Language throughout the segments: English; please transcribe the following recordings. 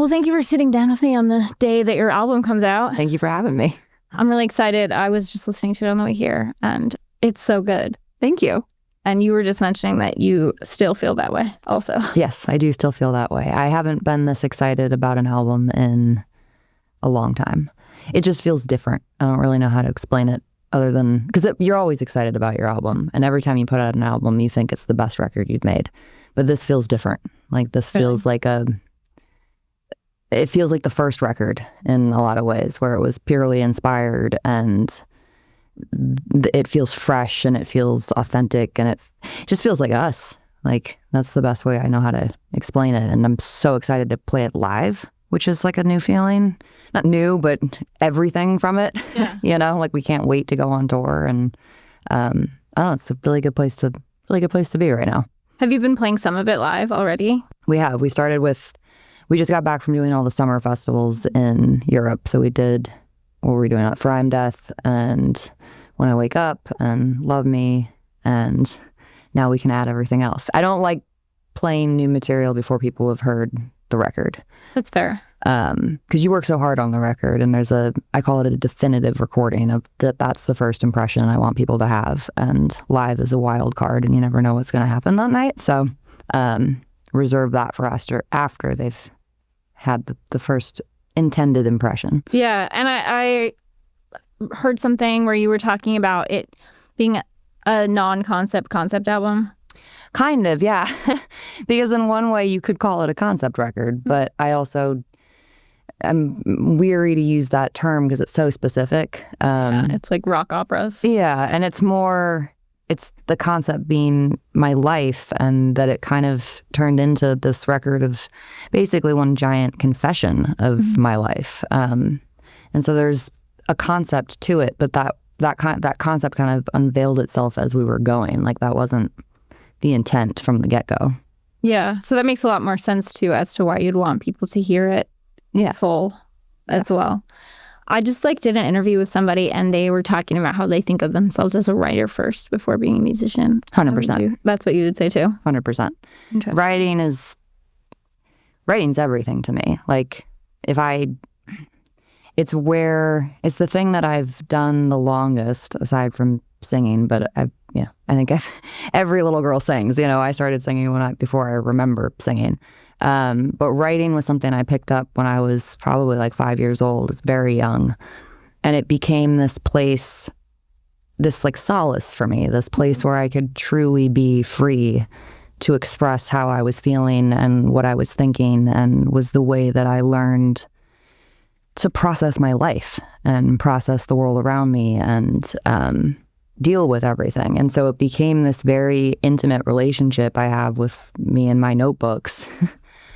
Well, thank you for sitting down with me on the day that your album comes out. Thank you for having me. I'm really excited. I was just listening to it on the way here, and it's so good. Thank you. And you were just mentioning that you still feel that way also. Yes, I do still feel that way. I haven't been this excited about an album in a long time. It just feels different. I don't really know how to explain it other than, because you're always excited about your album. And every time you put out an album, you think it's the best record you've made. But this feels different. Like this feels like it feels like the first record in a lot of ways, where it was purely inspired and it feels fresh and it feels authentic and it just feels like us. Like that's the best way I know how to explain it. And I'm so excited to play it live, which is like a new feeling. Not new, but everything from it. Yeah. You know, like we can't wait to go on tour. And I don't know, it's a really good place to be right now. Have you been playing some of it live already? We have. We just got back from doing all the summer festivals in Europe. So we did, what were we doing? For I'm Death and When I Wake Up and Love Me. And now we can add everything else. I don't like playing new material before people have heard the record. That's fair. Because you work so hard on the record, and I call it a definitive recording of that's the first impression I want people to have. And live is a wild card, and you never know what's going to happen that night. So reserve that for after they've had the first intended impression. Yeah, and I heard something where you were talking about it being a non-concept album. Kind of, yeah. Because in one way you could call it a concept record, but I'm weary to use that term because it's so specific. It's like rock operas. Yeah, and it's the concept being my life, and that it kind of turned into this record of basically one giant confession of my life. And so there's a concept to it, but that concept kind of unveiled itself as we were going. Like that wasn't the intent from the get-go. Yeah, so that makes a lot more sense too as to why you'd want people to hear it full as well. I just did an interview with somebody, and they were talking about how they think of themselves as a writer first before being a musician. 100%. That's what you would say too? 100%. Writing's everything to me. Like it's the thing that I've done the longest aside from singing, but I think every little girl sings. I started singing before I remember singing. But writing was something I picked up when I was probably 5 years old. It's very young. And it became this place, this solace for me, this place where I could truly be free to express how I was feeling and what I was thinking, and was the way that I learned to process my life and process the world around me and deal with everything. And so it became this very intimate relationship I have with me and my notebooks.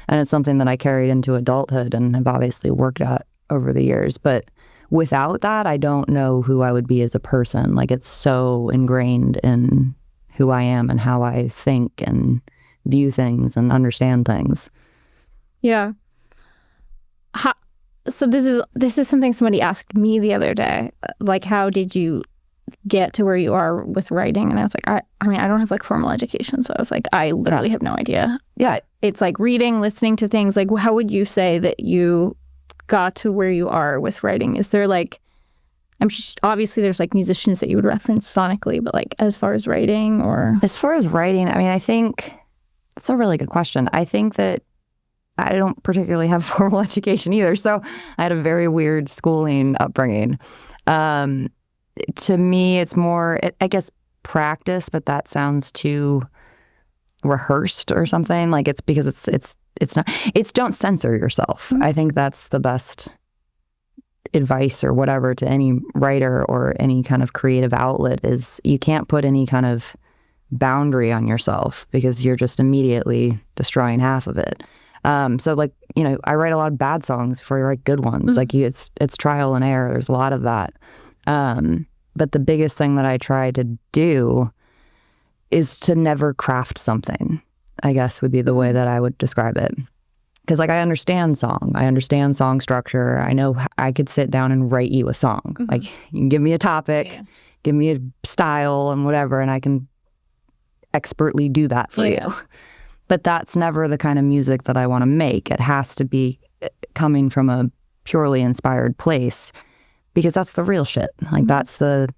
And it's something that I carried into adulthood and have obviously worked at over the years. But without that, I don't know who I would be as a person. It's so ingrained in who I am and how I think and view things and understand things. Yeah. So this is something somebody asked me the other day. How did you get to where you are with writing? And I was like, I don't have formal education, so I was like, I literally have no idea. Yeah, it's reading, listening to things. How would you say that you got to where you are with writing? Is there obviously there's musicians that you would reference sonically, but as far as writing, I think it's a really good question. I think that I don't particularly have formal education either, so I had a very weird schooling upbringing. To me, it's more, I guess, practice, but that sounds too rehearsed or something. It's because it's not. It's don't censor yourself. Mm-hmm. I think that's the best advice or whatever to any writer or any kind of creative outlet is you can't put any kind of boundary on yourself because you're just immediately destroying half of it. So I write a lot of bad songs before I write good ones. Mm-hmm. It's trial and error. There's a lot of that. But the biggest thing that I try to do is to never craft something, I guess would be the way that I would describe it. Because I understand song structure. I know I could sit down and write you a song. Mm-hmm. You can give me a topic, give me a style and whatever, and I can expertly do that for you. But that's never the kind of music that I want to make. It has to be coming from a purely inspired place, because that's the real shit. Like that's the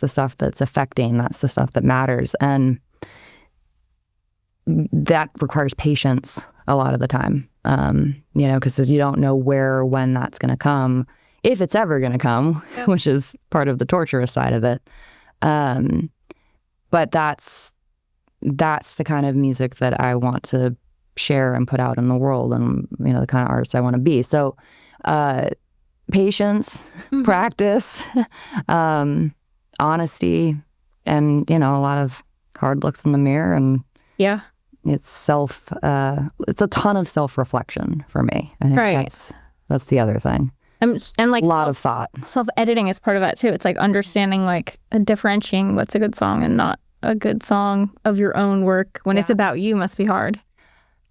stuff that's affecting, that's the stuff that matters. And that requires patience a lot of the time, because you don't know where or when that's going to come, if it's ever going to come, which is part of the torturous side of it. But that's the kind of music that I want to share and put out in the world, and the kind of artist I want to be. So patience, practice, honesty, and a lot of hard looks in the mirror, and it's a ton of self-reflection for me. I think that's the other thing. And like a lot of thought. Self-editing is part of that too. It's like understanding, like differentiating what's a good song and not a good song of your own work when it's about you must be hard.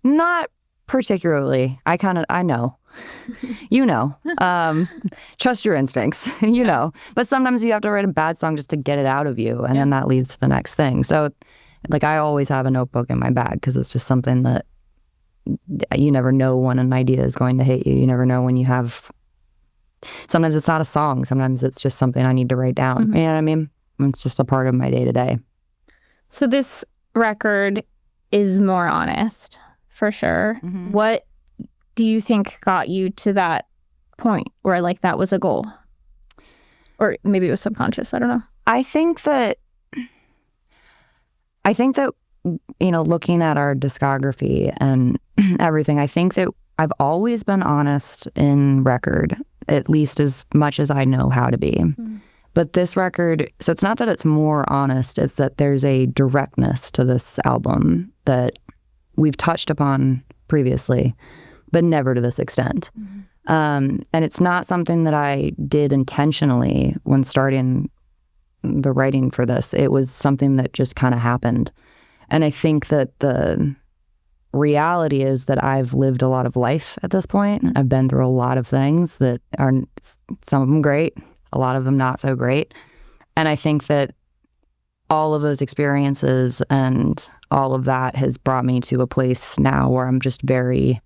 Not particularly. I know. Trust your instincts, But sometimes you have to write a bad song just to get it out of you, and then that leads to the next thing. So, like, I always have a notebook in my bag because it's just something that you never know when an idea is going to hit you. You never know when you have... Sometimes it's not a song. Sometimes it's just something I need to write down. You know what I mean? It's just a part of my day-to-day. So this record is more honest, for sure. What do you think got you to that point where, like, that was a goal? Or maybe it was subconscious. I don't know. I think that, looking at our discography and everything, I think that I've always been honest in record, at least as much as I know how to be. But this record, so it's not that it's more honest, it's that there's a directness to this album that we've touched upon previously, but never to this extent. And it's not something that I did intentionally when starting the writing for this. It was something that just kind of happened. And I think that the reality is that I've lived a lot of life at this point. I've been through a lot of things that are, some of them great, a lot of them not so great. And I think that all of those experiences and all of that has brought me to a place now where I'm just very,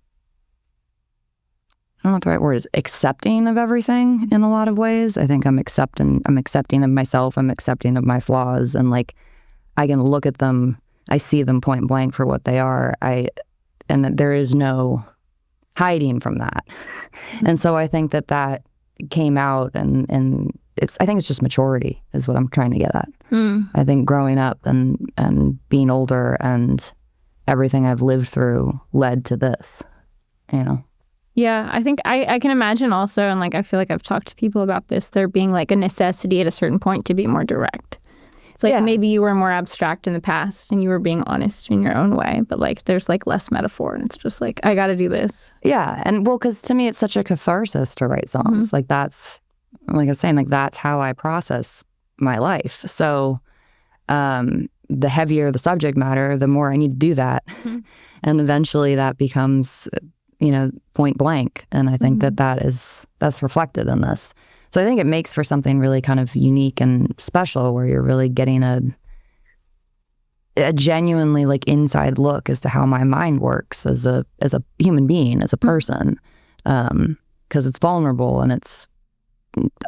I don't know what the right word is, accepting of everything in a lot of ways. I think I'm accepting of myself, I'm accepting of my flaws, and like I can look at them, I see them point blank for what they are. And that there is no hiding from that. And so I think that came out, and I think it's just maturity is what I'm trying to get at. I think growing up and being older and everything I've lived through led to this, Yeah, I think I can imagine also, and like I feel like I've talked to people about this, there being like a necessity at a certain point to be more direct. It's like maybe you were more abstract in the past and you were being honest in your own way, but like there's like less metaphor, and it's just like, I got to do this. Yeah. And because to me, it's such a catharsis to write songs. Like that's, like I was saying, like that's how I process my life. So the heavier the subject matter, the more I need to do that. And eventually that becomes, point blank. And I think that's reflected in this. So I think it makes for something really kind of unique and special, where you're really getting a genuinely like inside look as to how my mind works as a human being, as a person, because it's vulnerable and it's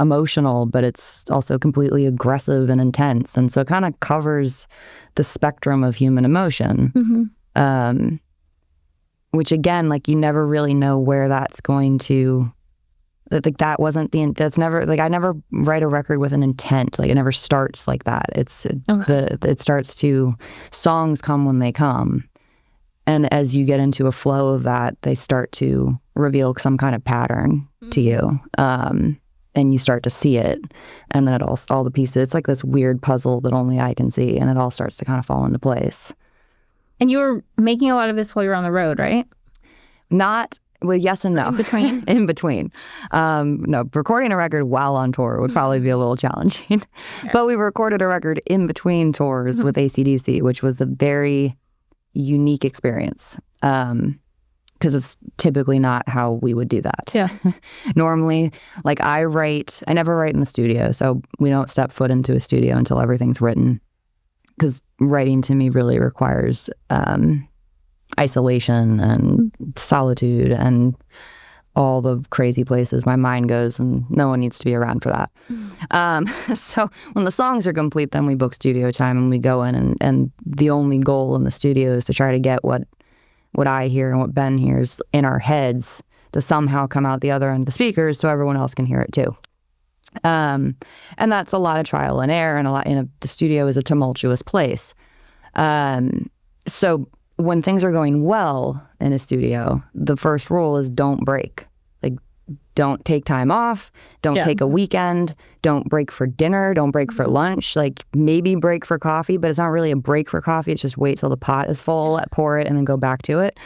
emotional, but it's also completely aggressive and intense, and so it kind of covers the spectrum of human emotion, which again, like you never really know where that's going to. Like that's never, like I never write a record with an intent. Like it never starts like that. It starts to, songs come when they come. And as you get into a flow of that, they start to reveal some kind of pattern to you. And you start to see it. And then all the pieces, it's like this weird puzzle that only I can see. And it all starts to kind of fall into place. And you were making a lot of this while you were on the road, right? Well, yes and no. In between. No, recording a record while on tour would probably be a little challenging. Sure. But we recorded a record in between tours with AC/DC, which was a very unique experience. Because it's typically not how we would do that. Yeah. Normally, like I never write in the studio. So we don't step foot into a studio until everything's written. Because writing to me really requires isolation and solitude and all the crazy places my mind goes, and no one needs to be around for that. So when the songs are complete, then we book studio time and we go in, and the only goal in the studio is to try to get what I hear and what Ben hears in our heads to somehow come out the other end of the speakers so everyone else can hear it too. And that's a lot of trial and error, and the studio is a tumultuous place. So when things are going well in a studio, the first rule is don't break. Like, don't take time off, don't take a weekend, don't break for dinner, don't break for lunch. Like, maybe break for coffee, but it's not really a break for coffee. It's just wait till the pot is full, pour it, and then go back to it.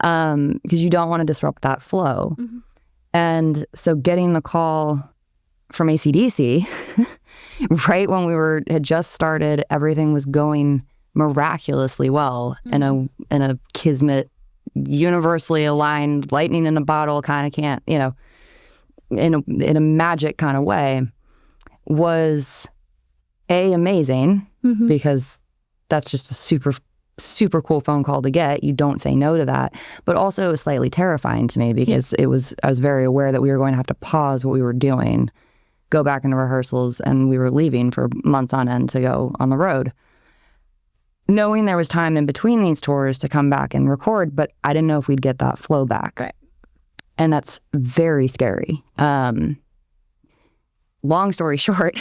Because you don't want to disrupt that flow. And so getting the call from AC/DC, right when we had just started, everything was going miraculously well in a kismet, universally aligned, lightning in a bottle kind of in a magic kind of way, was amazing because that's just a super cool phone call to get. You don't say no to that. But also it was slightly terrifying to me because I was very aware that we were going to have to pause what we were doing, go back into rehearsals, and we were leaving for months on end to go on the road. Knowing there was time in between these tours to come back and record, but I didn't know if we'd get that flow back. Right. And that's very scary. Long story short,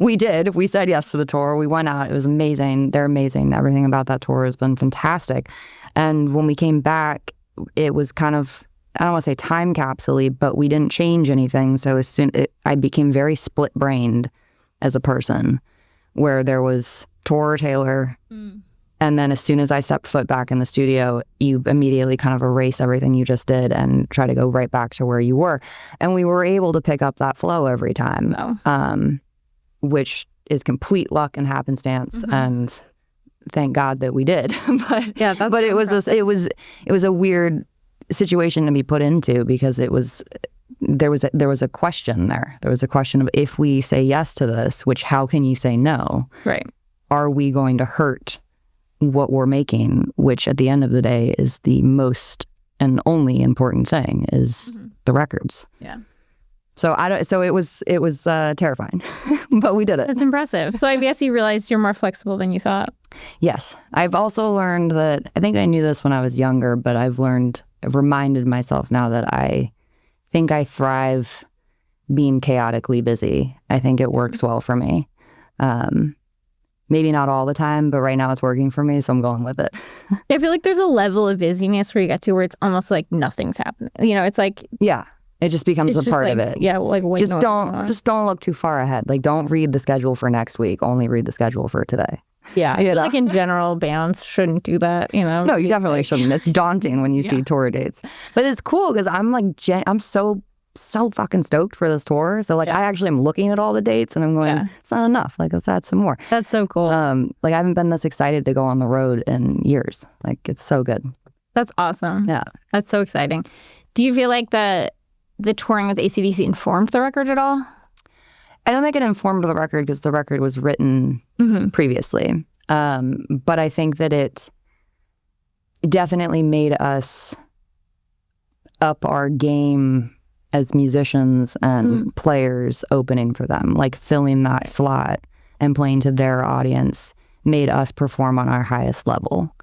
we did. We said yes to the tour. We went out. It was amazing. They're amazing. Everything about that tour has been fantastic. And when we came back, it was kind of, I don't want to say time capsule-y, but we didn't change anything. So I became very split-brained as a person, where there was tour Taylor, and then as soon as I stepped foot back in the studio, you immediately kind of erase everything you just did and try to go right back to where you were. And we were able to pick up that flow every time, which is complete luck and happenstance. And thank God that we did. But it was a weird situation to be put into, because there was a question there. There was a question of, if we say yes to this, which how can you say no? Right. Are we going to hurt what we're making, which at the end of the day is the most and only important thing, is the records. Yeah. So it was terrifying, but we did it. That's impressive. So I guess you realized you're more flexible than you thought. Yes. I've also learned that, I think I knew this when I was younger, but I've reminded myself now that I think I thrive being chaotically busy. I think it works well for me. Maybe not all the time, but right now it's working for me, so I'm going with it. I feel like there's a level of busyness where you get to where it's almost like nothing's happening. It's like... Yeah. It just becomes a part of it. Yeah, like wait, just don't look too far ahead. Like, don't read the schedule for next week. Only read the schedule for today. Yeah, like in general, bands shouldn't do that. No, you definitely shouldn't. It's daunting when you see tour dates, but it's cool because I'm like, I'm so fucking stoked for this tour. So I actually am looking at all the dates and I'm going, it's not enough. Like, let's add some more. That's so cool. Like, I haven't been this excited to go on the road in years. Like, it's so good. That's awesome. Yeah, that's so exciting. Do you feel like the touring with AC/DC informed the record at all? I don't think it informed the record because the record was written previously. But I think that it definitely made us up our game as musicians and players, opening for them, like filling that slot and playing to their audience made us perform on our highest level.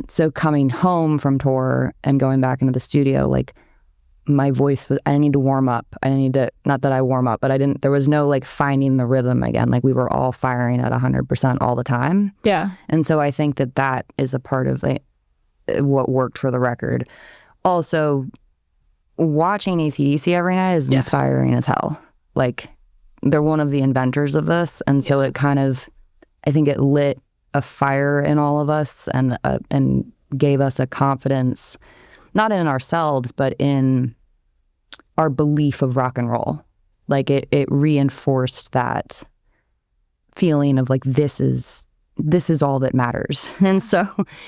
So coming home from tour and going back into the studio, like, my voice was, I need to warm up. Not that I warm up, but there was no like finding the rhythm again. Like, we were all firing at 100% all the time. Yeah. And so I think that is a part of what worked for the record. Also, watching AC/DC every night is inspiring as hell. Like, they're one of the inventors of this. And so it kind of, I think it lit a fire in all of us and gave us a confidence, not in ourselves, but in our belief of rock and roll. Like, it reinforced that feeling of like, this is all that matters. And so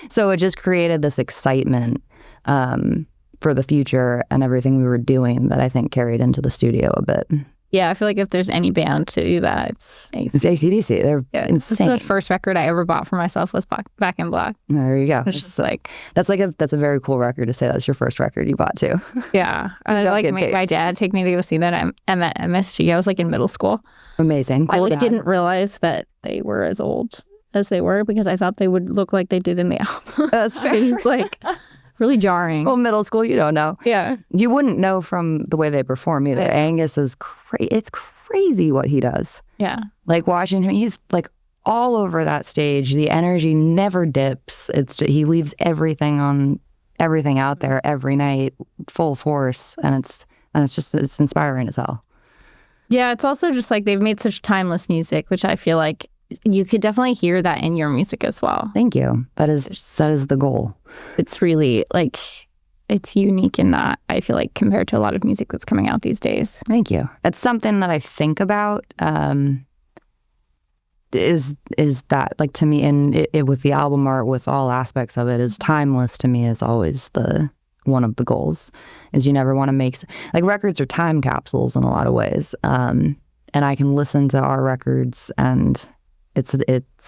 it just created this excitement for the future and everything we were doing that I think carried into the studio a bit. Yeah, I feel like if there's any band to do that, it's AC/DC. They're insane. The first record I ever bought for myself was Back in Black. There you go. It's just like that's a very cool record to say that's your first record you bought too. Yeah, I like my dad take me to go see that at MSG. I was like in middle school. Amazing. Cool. I didn't realize that they were as old as they were because I thought they would look like they did in the album. That's fair. It's like really jarring. Well, middle school, you don't know. Yeah, you wouldn't know from the way they perform either. Yeah. Angus is it's crazy what he does. Yeah, like watching him, he's like all over that stage. The energy never dips. He leaves everything out there every night, full force, and it's inspiring as hell. Yeah, it's also just like they've made such timeless music, which I feel like you could definitely hear that in your music as well. Thank you. That is the goal. It's really like it's unique in that, I feel like, compared to a lot of music that's coming out these days. Thank you. It's something that I think about. Is that, like, to me, and it with the album art, with all aspects of it, is timeless to me is always one of the goals. Is you never want to make, like, records are time capsules in a lot of ways. And I can listen to our records and it's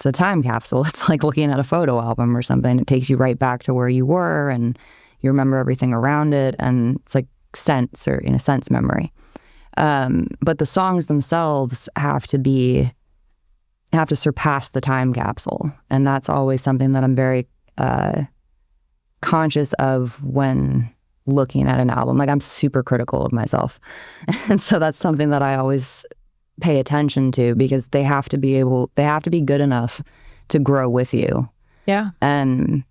a time capsule. It's like looking at a photo album or something. It takes you right back to where you were and you remember everything around it, and it's like sense, or in a sense, memory. But the songs themselves have to surpass the time capsule. And that's always something that I'm very conscious of when looking at an album. Like, I'm super critical of myself. And so that's something that I always pay attention to, because they have to be good enough to grow with you. Yeah. And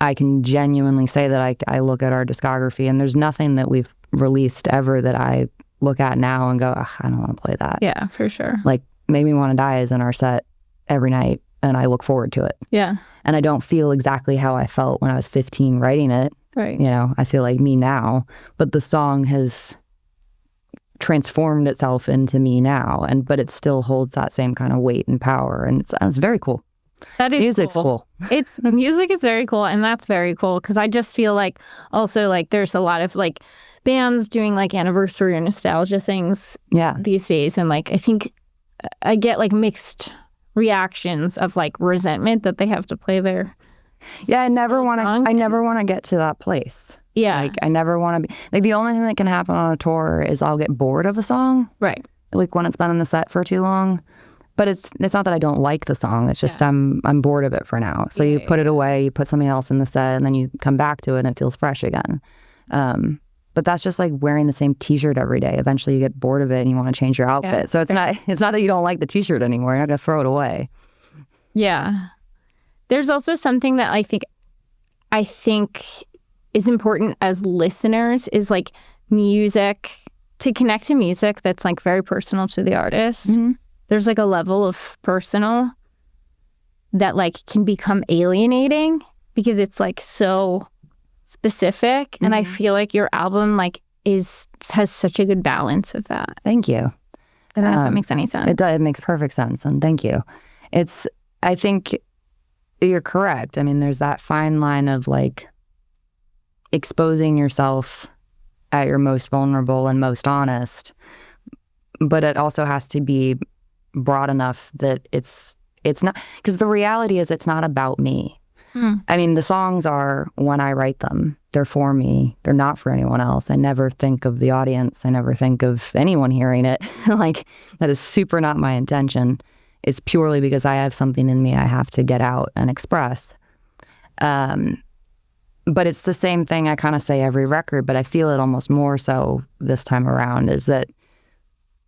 I can genuinely say that I look at our discography, and there's nothing that we've released ever that I look at now and go, I don't want to play that. Yeah, for sure. Like, Make Me Wanna Die is in our set every night, and I look forward to it. Yeah. And I don't feel exactly how I felt when I was 15 writing it. Right. You know, I feel like me now, but the song has transformed itself into me now, but it still holds that same kind of weight and power, and it's very cool. That is Music's cool. Music is very cool, and that's very cool, because I just feel like also, like, there's a lot of, like, bands doing, like, anniversary or nostalgia things these days, and, like, I think I get, like, mixed reactions of, like, resentment that they have to play their I never want to get to that place. Yeah. Like, I never want to be, like, the only thing that can happen on a tour is I'll get bored of a song. Right. Like, when it's been in the set for too long. But it's not that I don't like the song. It's just I'm bored of it for now. So you put it away, you put something else in the set, and then you come back to it and it feels fresh again. But that's just like wearing the same T-shirt every day. Eventually you get bored of it and you want to change your outfit. Yeah. So it's not that you don't like the T-shirt anymore. You're not going to throw it away. Yeah. There's also something that I think is important as listeners, is, like, music, to connect to music that's, like, very personal to the artist. Mm-hmm. There's, like, a level of personal that, like, can become alienating because it's, like, so specific. Mm-hmm. And I feel like your album, like, has such a good balance of that. Thank you. I don't know if that makes any sense. It does. It makes perfect sense. And thank you. I think you're correct. I mean, there's that fine line of, like, exposing yourself at your most vulnerable and most honest, but it also has to be broad enough that it's not, because the reality is it's not about me. I mean, the songs are, when I write them, they're for me. They're not for anyone else. I never think of the audience. I never think of anyone hearing it. Like, that is super not my intention. It's purely because I have something in me I have to get out and express. But it's the same thing I kind of say every record, but I feel it almost more so this time around, is that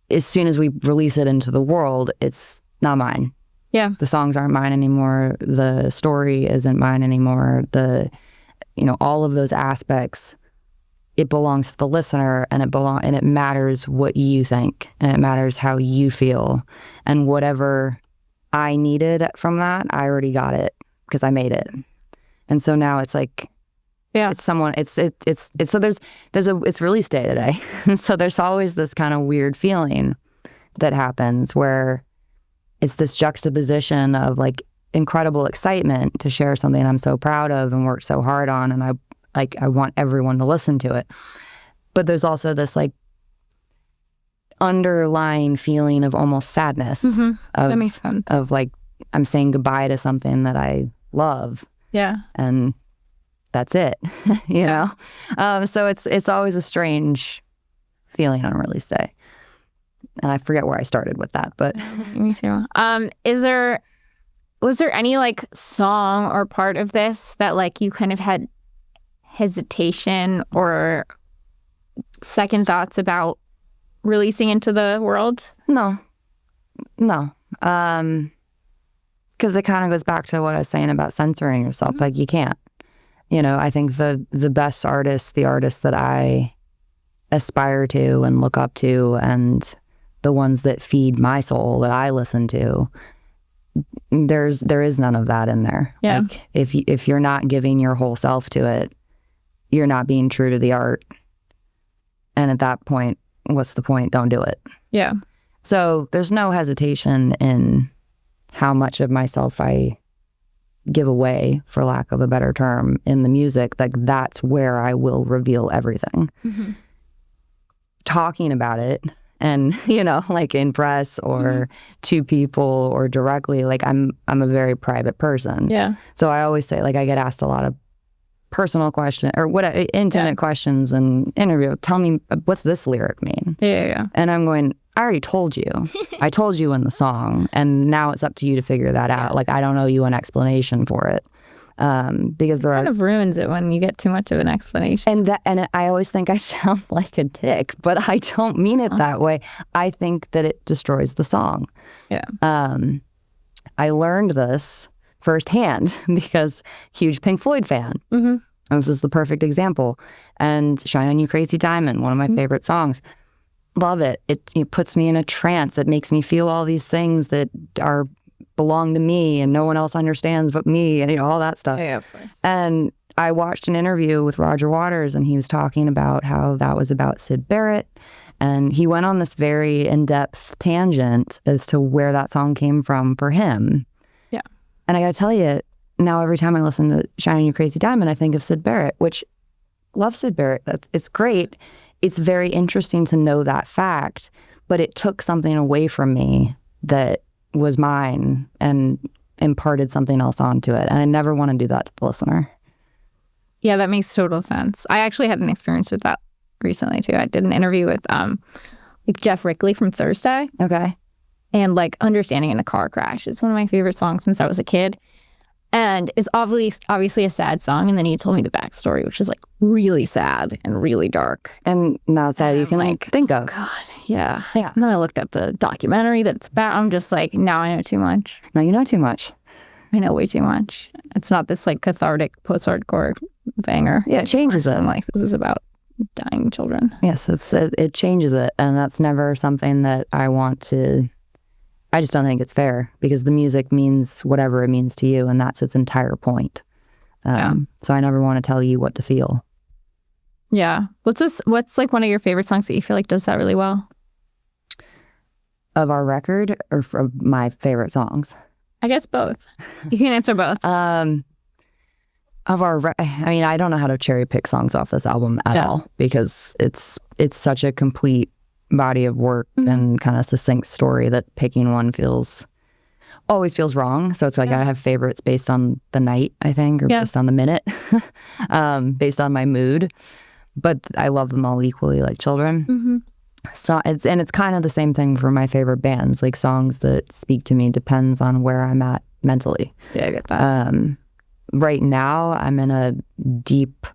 as soon as we release it into the world, it's not mine. Yeah. The songs aren't mine anymore. The story isn't mine anymore. All of those aspects, it belongs to the listener, and it matters what you think, and it matters how you feel. And whatever I needed from that, I already got it because I made it. And so now it's like, it's someone, so it's release day today. And so there's always this kind of weird feeling that happens where it's this juxtaposition of, like, incredible excitement to share something I'm so proud of and worked so hard on, and I want everyone to listen to it. But there's also this, like, underlying feeling of almost sadness. That makes sense. Of like, I'm saying goodbye to something that I love. Yeah. And that's it, you know? So it's always a strange feeling on release day. And I forget where I started with that, but. Me too. Was there any like song or part of this that like you kind of had hesitation or second thoughts about releasing into the world? No. Because it kind of goes back to what I was saying about censoring yourself. Like, you can't. You know, I think the best artists, the artists that I aspire to and look up to, and the ones that feed my soul that I listen to, there is none of that in there. Yeah. Like, if you're not giving your whole self to it, you're not being true to the art. And at that point, what's the point? Don't do it. Yeah. So there's no hesitation in how much of myself I give away, for lack of a better term, in the music. Like, that's where I will reveal everything. Talking about it, and, you know, like in press or to people or directly, like I'm a very private person. Yeah. So I always say, like, I get asked a lot of personal questions or intimate questions in interview. Tell me, what's this lyric mean? Yeah. And I'm going, I already told you. I told you in the song, and now it's up to you to figure that out. Like, I don't owe you an explanation for it. Because there kind of ruins it when you get too much of an explanation. And I always think I sound like a dick, but I don't mean it that way. I think that it destroys the song. Yeah. I learned this firsthand because huge Pink Floyd fan. And this is the perfect example. And Shine On You Crazy Diamond, one of my favorite songs. Love it. It puts me in a trance. It makes me feel all these things that belong to me and no one else understands but me, and, you know, all that stuff. Yeah, of course. And I watched an interview with Roger Waters, and he was talking about how that was about Syd Barrett. And he went on this very in-depth tangent as to where that song came from for him. Yeah. And I got to tell you, now every time I listen to Shine On You Crazy Diamond, I think of Syd Barrett, which, love Syd Barrett. It's great. It's very interesting to know that fact, but it took something away from me that was mine and imparted something else onto it. And I never want to do that to the listener. Yeah, that makes total sense. I actually had an experience with that recently too. I did an interview with like Jeff Rickley from Thursday. Okay. And like Understanding in a Car Crash is one of my favorite songs since I was a kid. And it's obviously a sad song. And then he told me the backstory, which is like really sad and really dark. And that's how you can like think of. God, yeah. And then I looked up the documentary that it's about. I'm just like, now I know too much. No, you know too much. I know way too much. It's not this like cathartic post-hardcore banger. Yeah, it changes it. I'm like, this is about dying children. Yes, it changes it. And that's never something that I want to... I just don't think it's fair, because the music means whatever it means to you, and that's its entire point. So I never want to tell you what to feel. Yeah. What's like one of your favorite songs that you feel like does that really well? Of our record, or from my favorite songs? I guess both. You can answer both. I mean, I don't know how to cherry pick songs off this album at all, because it's such a complete body of work and kind of succinct story that picking one always feels wrong. So it's like I have favorites based on the night, I think, or based on the minute, based on my mood. But I love them all equally, like children. So it's kind of the same thing for my favorite bands. Like, songs that speak to me depends on where I'm at mentally. Yeah, I get that. Right now, I'm in a deep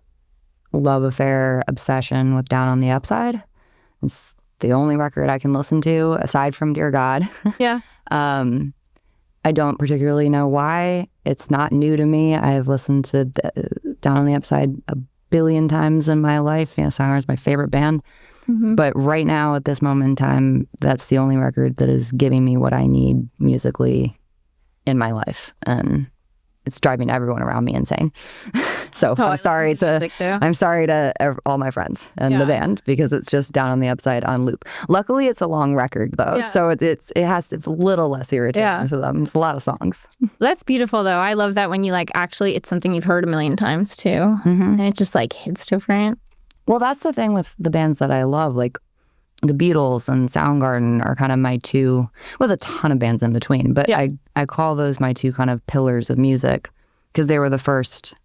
love affair obsession with Down on the Upside. It's the only record I can listen to aside from Dear God. Yeah. I don't particularly know why. It's not new to me. I've listened to Down on the Upside a billion times in my life. Songwriter is my favorite band. But right now, at this moment in time, that's the only record that is giving me what I need musically in my life. And it's driving everyone around me insane. So I'm sorry to all my friends and the band, because it's just Down on the Upside on loop. Luckily, it's a long record though, so it's a little less irritating to them. It's a lot of songs. That's beautiful though. I love that when you like actually it's something you've heard a million times too, and it just like hits different. Well, that's the thing with the bands that I love. Like, the Beatles and Soundgarden are kind of my two, with a ton of bands in between, but I call those my two kind of pillars of music because they were the first,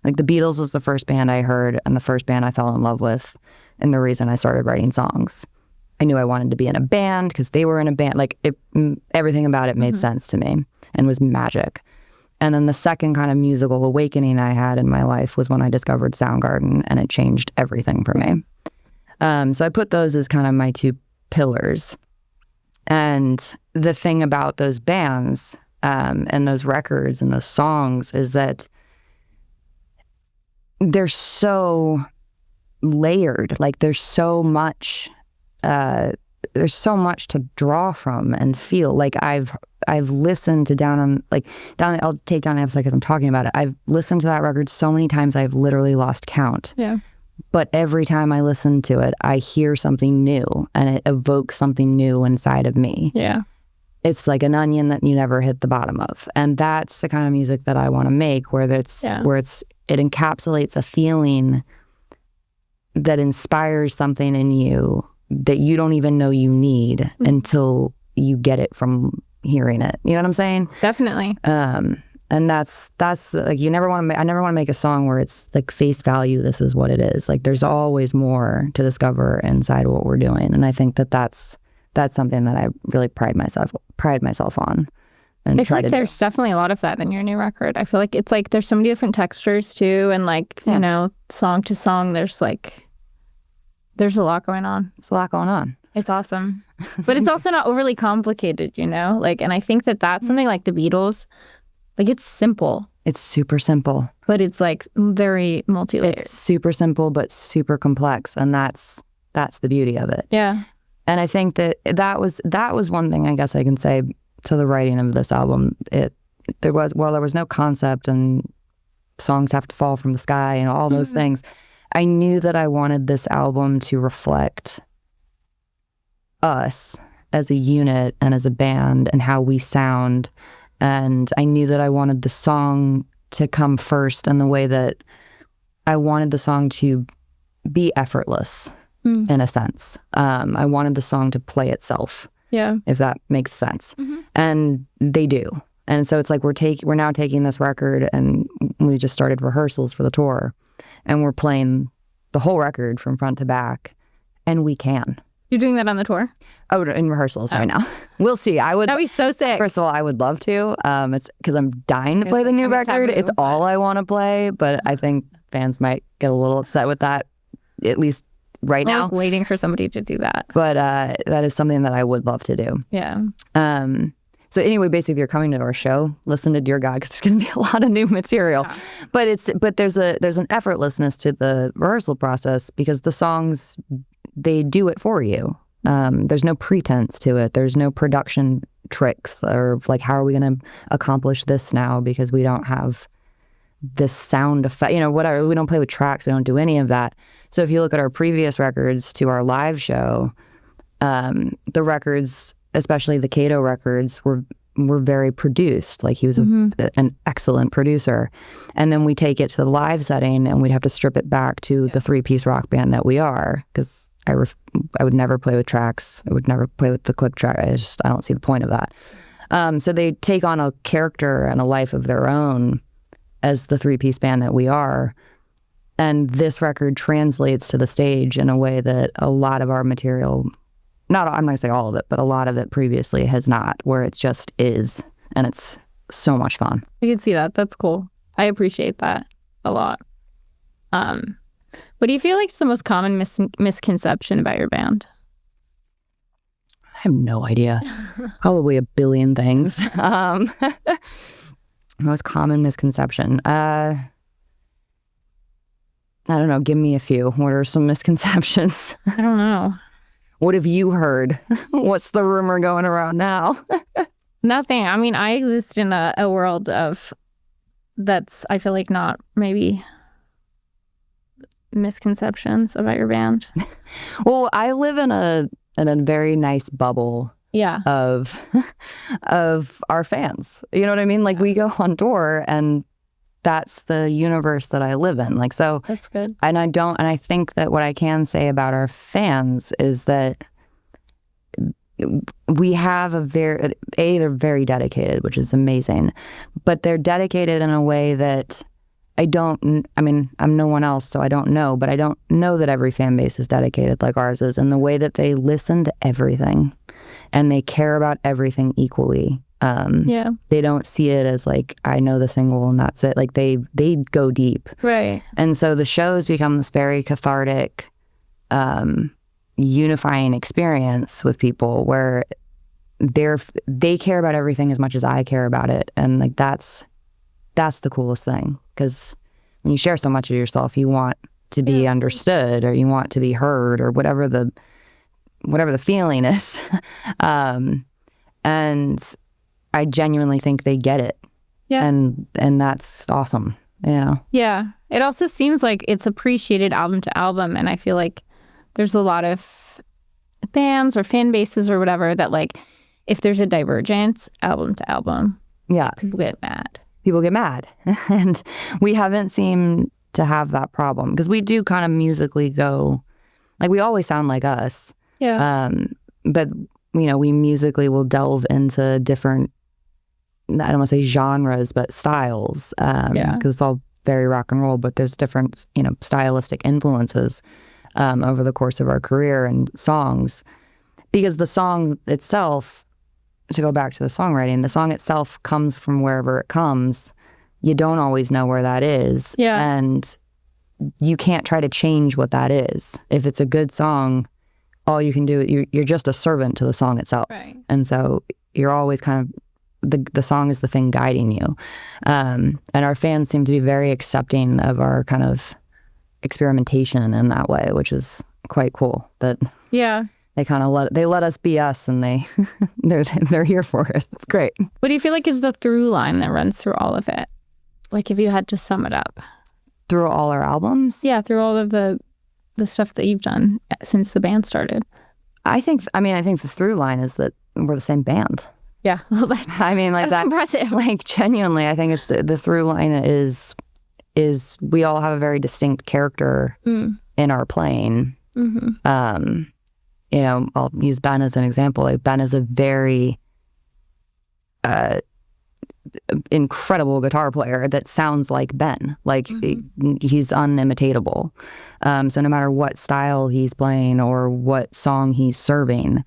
like the Beatles was the first band I heard and the first band I fell in love with and the reason I started writing songs. I knew I wanted to be in a band because they were in a band. Like everything about it made sense to me and was magic. And then the second kind of musical awakening I had in my life was when I discovered Soundgarden, and it changed everything for me. So I put those as kind of my two pillars. And the thing about those bands and those records and those songs is that they're so layered. Like there's so much to draw from and feel. Like I've listened to I'll take Down the Upside because I'm talking about it. I've listened to that record so many times I've literally lost count. Yeah. But every time I listen to it, I hear something new and it evokes something new inside of me. Yeah. It's like an onion that you never hit the bottom of. And that's the kind of music that I want to make where it encapsulates a feeling that inspires something in you that you don't even know you need until you get it from hearing it. You know what I'm saying? Definitely. And that's like I never want to make a song where it's like face value, this is what it is. Like there's always more to discover inside what we're doing. And I think that's something that I really pride myself on. And I feel like there's definitely a lot of that in your new record. I feel like it's like there's so many different textures too, and like you know, song to song there's a lot going on. There's a lot going on. It's awesome. But it's also not overly complicated, you know? Like, and I think that that's something like the Beatles, like it's simple. It's super simple. But it's like very multi-layered. It's super simple, but super complex. And that's the beauty of it. Yeah. And I think that was one thing I guess I can say to the writing of this album. There was no concept and songs have to fall from the sky and all those things. I knew that I wanted this album to reflect us as a unit and as a band and how we sound. And I knew that I wanted the song to come first in the way that I wanted the song to be effortless in a sense. I wanted the song to play itself. Yeah. If that makes sense. And they do. And so it's like we're now taking this record and we just started rehearsals for the tour. And we're playing the whole record from front to back, and we can. You're doing that on the tour? Oh, in rehearsals right now. We'll see. That'd be so sick. First of all, I would love to. It's because I'm dying to play the new record. It's all I want to play, but I think fans might get a little upset with that, at least right now. Like waiting for somebody to do that. But that is something that I would love to do. Yeah. So anyway, basically, if you're coming to our show, listen to Dear God, because there's going to be a lot of new material. Yeah. But there's an effortlessness to the rehearsal process because the songs, they do it for you. There's no pretense to it. There's no production tricks or like, how are we going to accomplish this now because we don't have this sound effect, whatever. We don't play with tracks. We don't do any of that. So if you look at our previous records to our live show, the records, especially the Cato records, were very produced. Like he was an excellent producer. And then we take it to the live setting and we'd have to strip it back to the three-piece rock band that we are, because I would never play with tracks. I would never play with the click track. I don't see the point of that. So they take on a character and a life of their own as the three-piece band that we are. And this record translates to the stage in a way that a lot of our material, I'm not going to say all of it, but a lot of it previously has not, where it just is. And it's so much fun. I can see that. That's cool. I appreciate that a lot. What do you feel like is the most common misconception about your band? I have no idea. Probably a billion things. Most common misconception. I don't know. Give me a few. What are some misconceptions? I don't know. What have you heard? What's the rumor going around now? Nothing. I mean, I exist in a world of that's, I feel like, not maybe misconceptions about your band. Well, I live in a very nice bubble. Yeah. Of our fans. You know what I mean? Like we go on tour and that's the universe that I live in. Like, so that's good. And I think that what I can say about our fans is that we have they're very dedicated, which is amazing, but they're dedicated in a way that I'm no one else, so I don't know, but I don't know that every fan base is dedicated like ours is, in the way that they listen to everything and they care about everything equally. They don't see it as like, I know the single and that's it. Like they go deep. Right. And so the shows become this very cathartic, unifying experience with people where they care about everything as much as I care about it. And like that's the coolest thing, because when you share so much of yourself, you want to be understood, or you want to be heard, or whatever the feeling is. And I genuinely think they get it. Yeah. And that's awesome, you know? Yeah. It also seems like it's appreciated album to album. And I feel like there's a lot of bands or fan bases or whatever that, like, if there's a divergence album to album, people get mad. People get mad. And we haven't seemed to have that problem, because we do kind of musically go, like, we always sound like us. Yeah. But, you know, we musically will delve into different, I don't want to say genres, but styles, because it's all very rock and roll, but there's different, you know, stylistic influences over the course of our career and songs. Because the song itself, to go back to the songwriting, the song itself comes from wherever it comes. You don't always know where that is. Yeah. And you can't try to change what that is. If it's a good song, all you can do, you're just a servant to the song itself. Right. And so you're always kind of, the song is the thing guiding you. And our fans seem to be very accepting of our kind of experimentation in that way, which is quite cool. That they kind of let us be us, and they're here for it. It's great. What do you feel like is the through line that runs through all of it? Like, if you had to sum it up. Through all our albums? Yeah, through all of the stuff that you've done since the band started. I think the through line is that we're the same band. Yeah. Well, that's impressive. Like, genuinely, I think it's the through line is we all have a very distinct character in our playing. Mm-hmm. You know, I'll use Ben as an example. Like, Ben is a very incredible guitar player that sounds like Ben. Like, he's unimitatable. So no matter what style he's playing or what song he's serving,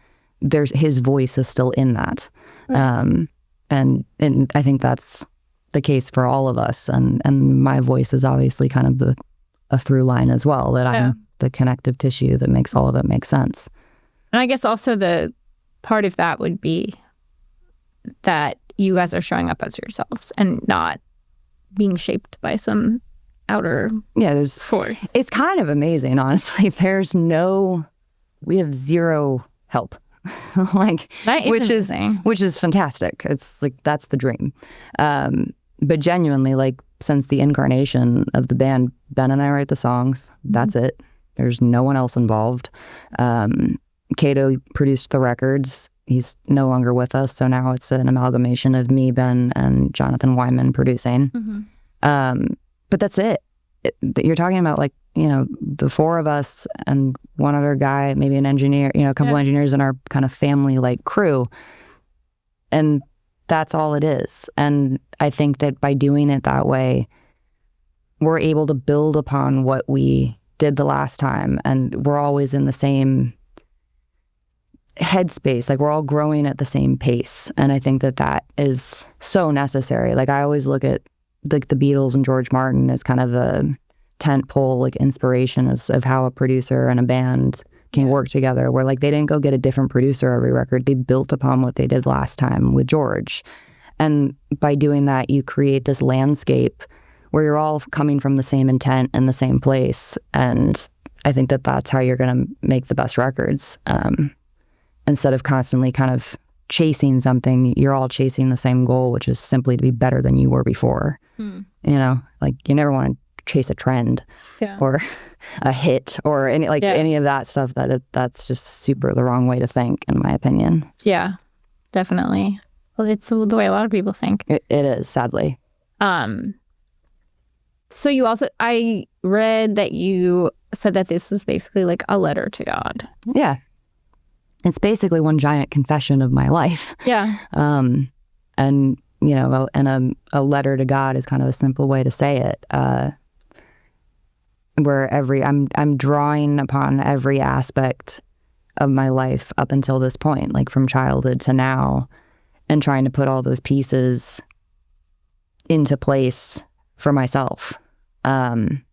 his voice is still in that. Right. And I think that's the case for all of us. And my voice is obviously kind of a through line as well, that I'm the connective tissue that makes all of it make sense. And I guess also the part of that would be that you guys are showing up as yourselves and not being shaped by some outer force. It's kind of amazing, honestly. We have zero help. Like, which is fantastic. It's like, that's the dream. But genuinely, like, since the incarnation of the band, Ben and I write the songs. That's it. There's no one else involved. Cato produced the records. He's no longer with us, so now it's an amalgamation of me, Ben, and Jonathan Wyman producing. But that's it. You're talking about, like, you know, the four of us and one other guy, maybe an engineer, you know, a couple engineers in our kind of family-like crew. And that's all it is. And I think that by doing it that way, we're able to build upon what we did the last time. And we're always in the same headspace. Like, we're all growing at the same pace. And I think that is so necessary. Like, I always look at the Beatles and George Martin as kind of the tentpole, like, inspiration of how a producer and a band can work together, where, like, they didn't go get a different producer every record. They built upon what they did last time with George. And by doing that, you create this landscape where you're all coming from the same intent and the same place. And I think that's how you're going to make the best records. Instead of constantly kind of chasing something, you're all chasing the same goal, which is simply to be better than you were before. You know, like, you never want to chase a trend or a hit or any of that stuff. That's just super the wrong way to think, in my opinion. Yeah, definitely. Well, it's the way a lot of people think. It is, sadly. So I read that you said that this is basically like a letter to God. Yeah. it's basically one giant confession of my life. Yeah. And, you know, and a letter to God is kind of a simple way to say it. Where I'm drawing upon every aspect of my life up until this point, like from childhood to now, and trying to put all those pieces into place for myself. And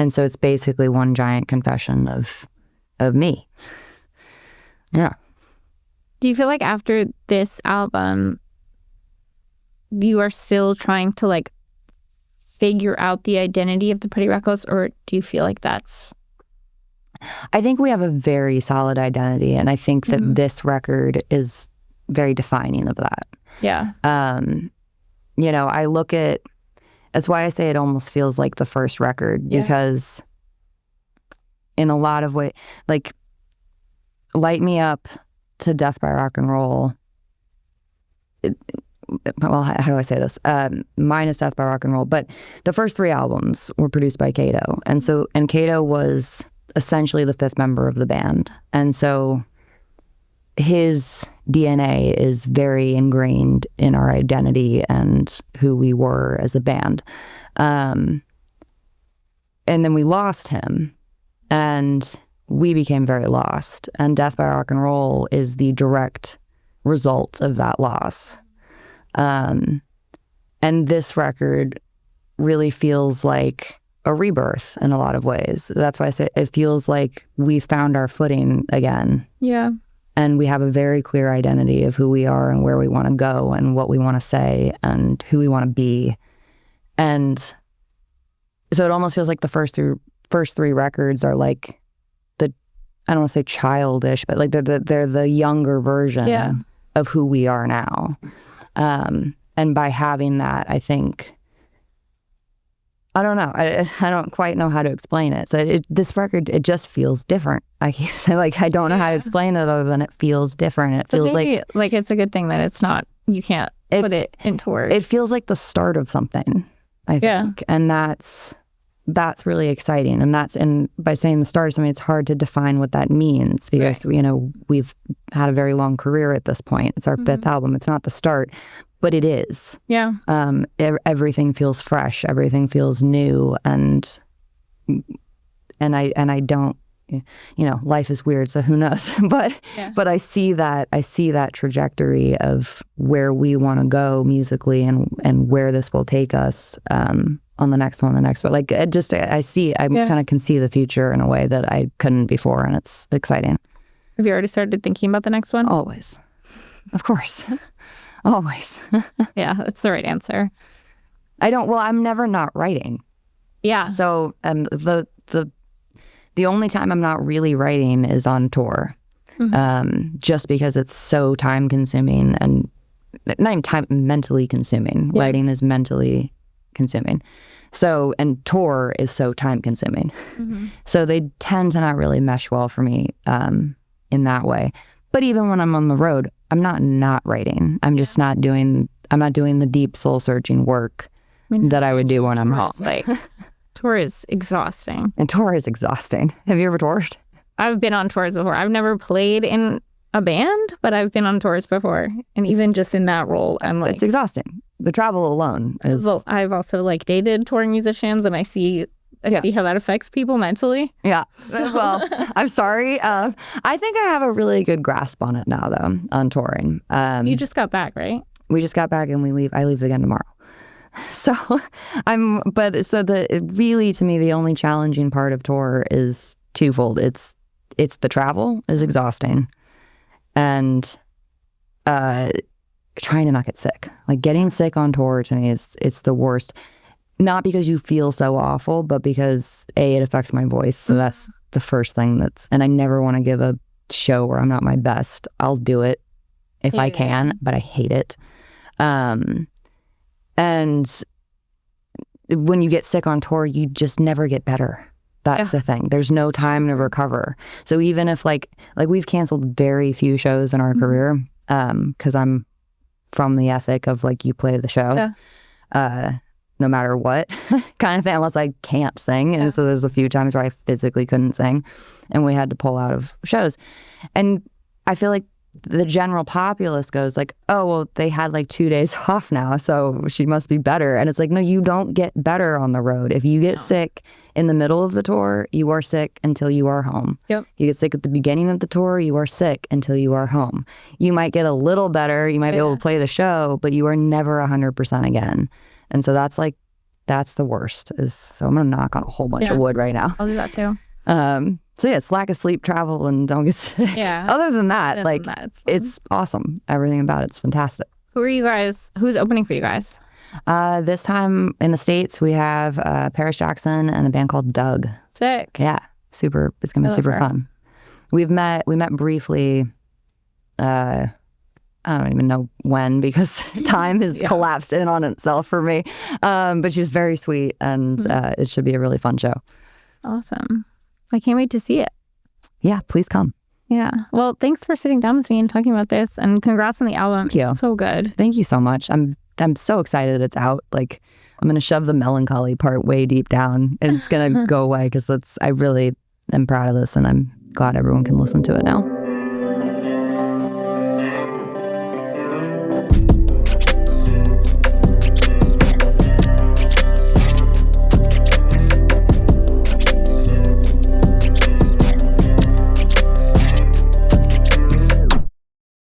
so it's basically one giant confession of me. Yeah. Do you feel like after this album, you are still trying to like figure out the identity of the Pretty Reckless, or do you feel like that's... I think we have a very solid identity, and I think that this record is very defining of that. Yeah. You know, I look at... That's why I say it almost feels like the first record, because in a lot of ways, like, Light Me Up to Death by Rock and Roll... well, how do I say this? Minus Death by Rock and Roll, but the first 3 albums were produced by Kato, and Kato was essentially the 5th member of the band, and so his DNA is very ingrained in our identity and who we were as a band. And then we lost him, and we became very lost. And Death by Rock and Roll is the direct result of that loss. And this record really feels like a rebirth in a lot of ways. That's why I say it feels like we found our footing again. Yeah. And we have a very clear identity of who we are and where we want to go and what we want to say and who we want to be. And so it almost feels like the first 3 records are like I don't want to say childish, but like they're the younger version of who we are now. And by having that, I think, I don't know, I don't quite know how to explain it. So this record, it just feels different. I say, like, I don't know how to explain it other than it feels different. It feels like it's a good thing that it's not, you can't put it into words. It feels like the start of something, I think. And that's really exciting. And by saying the start of something, it's hard to define what that means because, you know, we've had a very long career at this point. It's our 5th album. It's not the start, but it is. Yeah. Everything feels fresh. Everything feels new. And I don't, you know, life is weird, so who knows? But I see that trajectory of where we want to go musically and where this will take us on the next one, but like I kind of can see the future in a way that I couldn't before, and it's exciting. Have you already started thinking about the next one? Always. Of course. Always. Yeah, that's the right answer. I'm never not writing. Yeah. So the only time I'm not really writing is on tour, just because it's so time consuming and not mentally consuming. Yeah. Writing is mentally consuming. So, and tour is so time consuming. So they tend to not really mesh well for me in that way. But even when I'm on the road, I'm not writing. I'm just I'm not doing the deep soul searching work that I would do when I'm home. Like, tour is exhausting. And tour is exhausting. Have you ever toured? I've been on tours before. I've never played in a band, but I've been on tours before. And even just in that role, I'm like... It's exhausting. The travel alone is... Well, I've also like dated touring musicians, and I see how that affects people mentally. Yeah. Well, I'm sorry. I think I have a really good grasp on it now, though, on touring. You just got back, right? We just got back, and I leave again tomorrow. So really, to me, the only challenging part of tour is twofold. It's the travel is exhausting, and trying to not get sick. Like, getting sick on tour to me it's the worst. Not because you feel so awful, but because it affects my voice. So that's the first thing and I never want to give a show where I'm not my best. I'll do it if I can, but I hate it. And when you get sick on tour, you just never get better. That's the thing. There's no time to recover. So even if like we've canceled very few shows in our career, because I'm from the ethic of like, you play the show, no matter what kind of thing, unless I can't sing. And so there's a few times where I physically couldn't sing and we had to pull out of shows. And I feel like the general populace goes like, oh, well, they had like 2 days off now, so she must be better. And it's like, no, you don't get better on the road. If you get sick in the middle of the tour, you are sick until you are home. Yep. You get sick at the beginning of the tour, you are sick until you are home. You might get a little better, you might be able to play the show, but you are never 100% again. And so that's the worst. So I'm going to knock on a whole bunch of wood right now. I'll do that too. So yeah, it's lack of sleep, travel, and don't get sick. Yeah. Other than that, it's awesome. Everything about it's fantastic. Who are you guys? Who's opening for you guys? This time in the States, we have Paris Jackson and a band called Doug. Sick. Yeah, super. It's gonna be super fun. We met briefly. I don't even know when because time has collapsed in on itself for me. But she's very sweet, and it should be a really fun show. Awesome. I can't wait to see it. Yeah, please come. Yeah. Well, thanks for sitting down with me and talking about this, and congrats on the album. Thank you. It's so good. Thank you so much. I'm so excited it's out. Like, I'm going to shove the melancholy part way deep down, and it's going to go away because I really am proud of this, and I'm glad everyone can listen to it now.